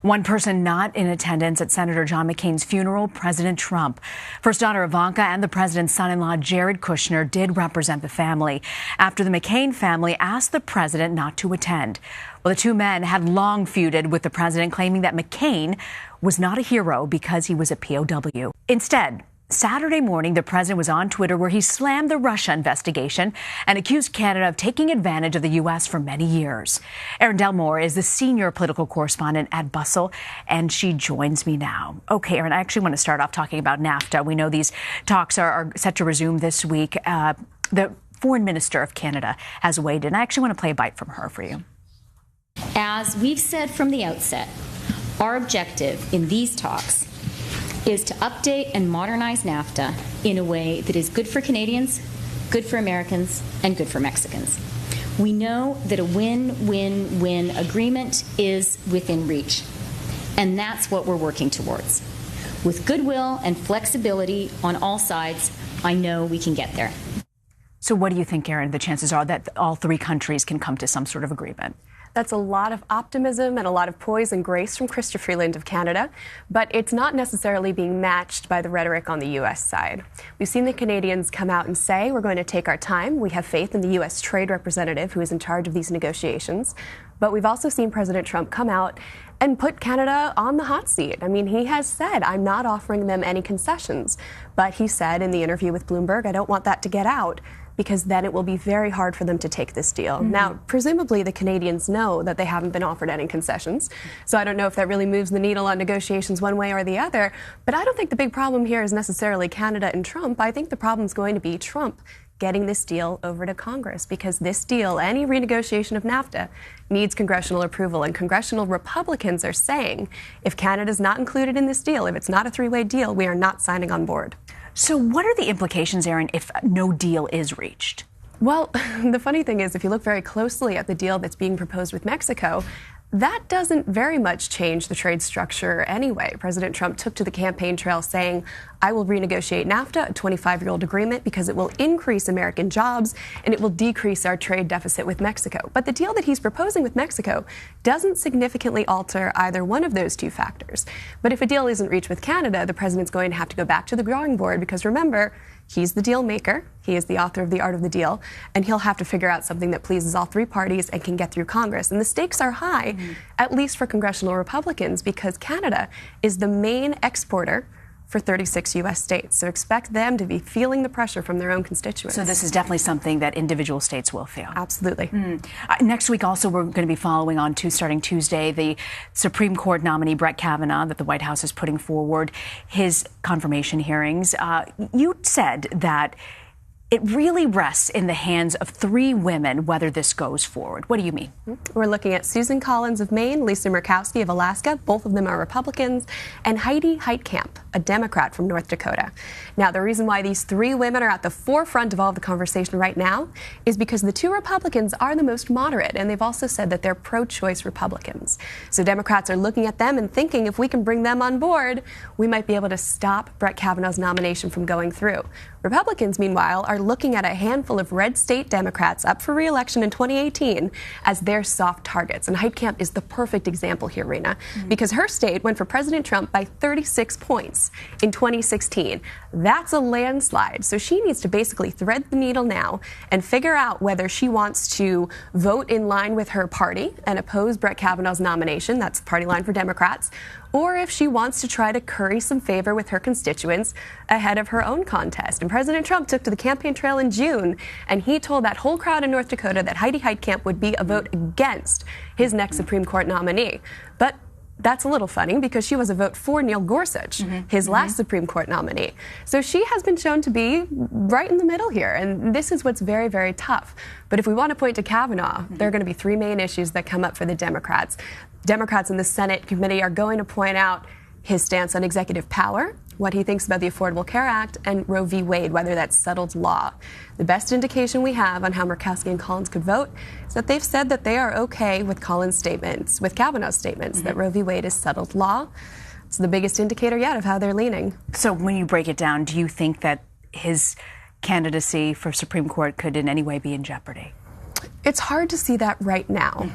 One person not in attendance at Senator John McCain's funeral, President Trump. First daughter Ivanka and the president's son-in-law Jared Kushner did represent the family after the McCain family asked the president not to attend. Well, the two men had long feuded with the president, claiming that McCain was not a hero because he was a POW. Instead, Saturday morning, the president was on Twitter where he slammed the Russia investigation and accused Canada of taking advantage of the U.S. for many years. Erin Delmore is the senior political correspondent at Bustle, and she joins me now. Okay, Erin, I actually want to start off talking about NAFTA. We know these talks are set to resume this week. The foreign minister of Canada has weighed in. I actually want to play a bite from her for you. As we've said from the outset, our objective in these talks is to update and modernize NAFTA in a way that is good for Canadians, good for Americans, and good for Mexicans. We know that a win-win-win agreement is within reach, and that's what we're working towards. With goodwill and flexibility on all sides, I know we can get there. So what do you think, Erin, the chances are that all three countries can come to some sort of agreement? That's a lot of optimism and a lot of poise and grace from Chrystia Freeland of Canada, but it's not necessarily being matched by the rhetoric on the U.S. side. We've seen the Canadians come out and say, we're going to take our time. We have faith in the U.S. trade representative who is in charge of these negotiations. But we've also seen President Trump come out and put Canada on the hot seat. I mean, he has said, I'm not offering them any concessions. But he said in the interview with Bloomberg, I don't want that to get out, because then it will be very hard for them to take this deal. Mm-hmm. Now, presumably the Canadians know that they haven't been offered any concessions, so I don't know if that really moves the needle on negotiations one way or the other, but I don't think the big problem here is necessarily Canada and Trump. I think the problem is going to be Trump getting this deal over to Congress, because this deal, any renegotiation of NAFTA, needs congressional approval, and congressional Republicans are saying if Canada's not included in this deal, if it's not a three-way deal, we are not signing on board. So what are the implications, Erin, if no deal is reached? Well, the funny thing is, if you look very closely at the deal that's being proposed with Mexico, that doesn't very much change the trade structure anyway. President Trump took to the campaign trail saying, I will renegotiate NAFTA, a 25-year-old agreement, because it will increase American jobs and it will decrease our trade deficit with Mexico. But the deal that he's proposing with Mexico doesn't significantly alter either one of those two factors. But if a deal isn't reached with Canada, the president's going to have to go back to the drawing board, because remember, he's the deal maker, he is the author of the art of the deal, and he'll have to figure out something that pleases all three parties and can get through Congress. And the stakes are high, at least for congressional Republicans, because Canada is the main exporter for 36 U.S. states. So expect them to be feeling the pressure from their own constituents. So this is definitely something that individual states will feel. Absolutely. Next week also, we're going to be following on to, starting Tuesday, the Supreme Court nominee Brett Kavanaugh that the White House is putting forward his confirmation hearings. You said that it really rests in the hands of three women whether this goes forward. What do you mean? We're looking at Susan Collins of Maine, Lisa Murkowski of Alaska, both of them are Republicans, and Heidi Heitkamp, a Democrat from North Dakota. Now, the reason why these three women are at the forefront of all the conversation right now is because the two Republicans are the most moderate, and they've also said that they're pro-choice Republicans. So Democrats are looking at them and thinking if we can bring them on board, we might be able to stop Brett Kavanaugh's nomination from going through. Republicans, meanwhile, are looking at a handful of red state Democrats up for re-election in 2018 as their soft targets. And Heitkamp is the perfect example here, Rena, because her state went for President Trump by 36 points in 2016. That's a landslide. So she needs to basically thread the needle now and figure out whether she wants to vote in line with her party and oppose Brett Kavanaugh's nomination, that's the party line for Democrats, or if she wants to try to curry some favor with her constituents ahead of her own contest. And President Trump took to the campaign trail in June, and he told that whole crowd in North Dakota that Heidi Heitkamp would be a vote against his next Supreme Court nominee. But that's a little funny, because she was a vote for Neil Gorsuch, his last Supreme Court nominee. So she has been shown to be right in the middle here, and this is what's very, very tough. But if we want to point to Kavanaugh, there are going to be three main issues that come up for the Democrats. Democrats in the Senate committee are going to point out his stance on executive power, what he thinks about the Affordable Care Act, and Roe v. Wade, whether that's settled law. The best indication we have on how Murkowski and Collins could vote is that they've said that they are okay with Collins' statements, with Kavanaugh's statements, that Roe v. Wade is settled law. It's the biggest indicator yet of how they're leaning. So when you break it down, do you think that his candidacy for Supreme Court could in any way be in jeopardy? It's hard to see that right now.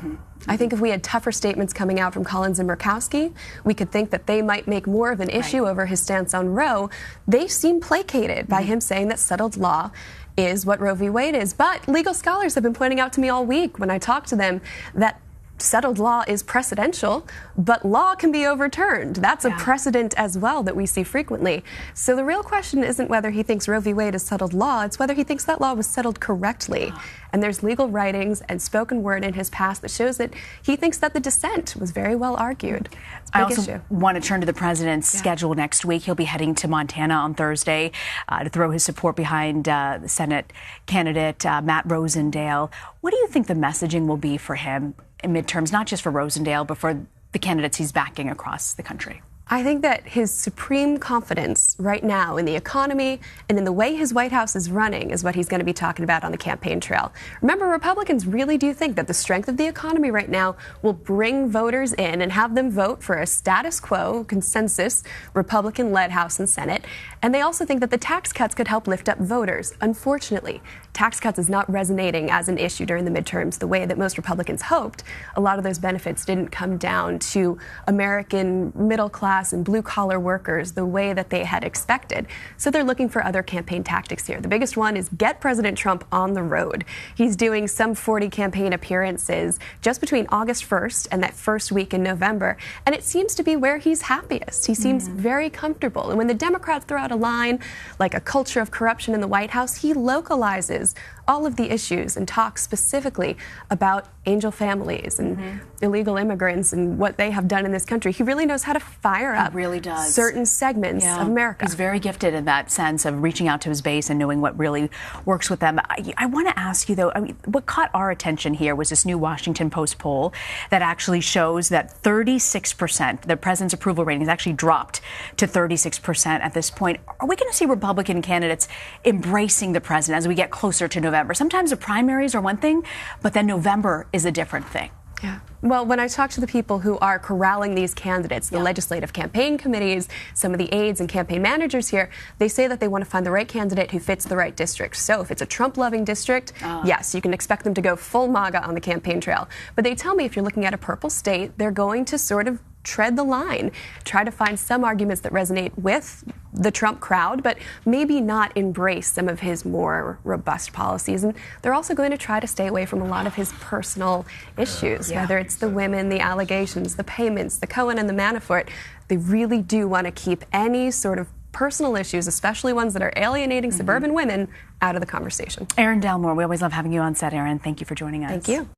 I think if we had tougher statements coming out from Collins and Murkowski, we could think that they might make more of an issue over his stance on Roe. They seem placated by him saying that settled law is what Roe v. Wade is. But legal scholars have been pointing out to me all week when I talk to them that settled law is precedential, but law can be overturned. That's a precedent as well that we see frequently. So the real question isn't whether he thinks Roe v. Wade is settled law, it's whether he thinks that law was settled correctly. And there's legal writings and spoken word in his past that shows that he thinks that the dissent was very well argued. I also want to turn to the president's schedule next week. He'll be heading to Montana on Thursday to throw his support behind the Senate candidate, Matt Rosendale. What do you think the messaging will be for him in midterms, not just for Rosendale, but for the candidates he's backing across the country? I think that his supreme confidence right now in the economy and in the way his White House is running is what he's going to be talking about on the campaign trail. Remember, Republicans really do think that the strength of the economy right now will bring voters in and have them vote for a status quo, consensus, Republican-led House and Senate. And they also think that the tax cuts could help lift up voters. Unfortunately, tax cuts is not resonating as an issue during the midterms the way that most Republicans hoped. A lot of those benefits didn't come down to American middle class and blue-collar workers the way that they had expected. So they're looking for other campaign tactics here. The biggest one is get President Trump on the road. He's doing some 40 campaign appearances just between August 1st and that first week in November, and it seems to be where he's happiest. He seems very comfortable. And when the Democrats throw out a line like a culture of corruption in the White House, he localizes all of the issues and talks specifically about angel families and illegal immigrants and what they have done in this country. He really knows how to fire up certain segments of America. He's very gifted in that sense of reaching out to his base and knowing what really works with them. I want to ask you, though, what caught our attention here was this new Washington Post poll that actually shows that 36%, the president's approval rating has actually dropped to 36% at this point. Are we going to see Republican candidates embracing the president as we get closer to November? Sometimes the primaries are one thing, but then November is a different thing. Yeah. Well, when I talk to the people who are corralling these candidates, the legislative campaign committees, some of the aides and campaign managers here, they say that they want to find the right candidate who fits the right district. So if it's a Trump-loving district, yes, you can expect them to go full MAGA on the campaign trail. But they tell me if you're looking at a purple state, they're going to sort of tread the line, try to find some arguments that resonate with the Trump crowd, but maybe not embrace some of his more robust policies. And they're also going to try to stay away from a lot of his personal issues, whether it's the women, the allegations, the payments, the Cohen and the Manafort. They really do want to keep any sort of personal issues, especially ones that are alienating suburban women, out of the conversation. Erin Delmore, we always love having you on set, Erin. Thank you for joining us. Thank you.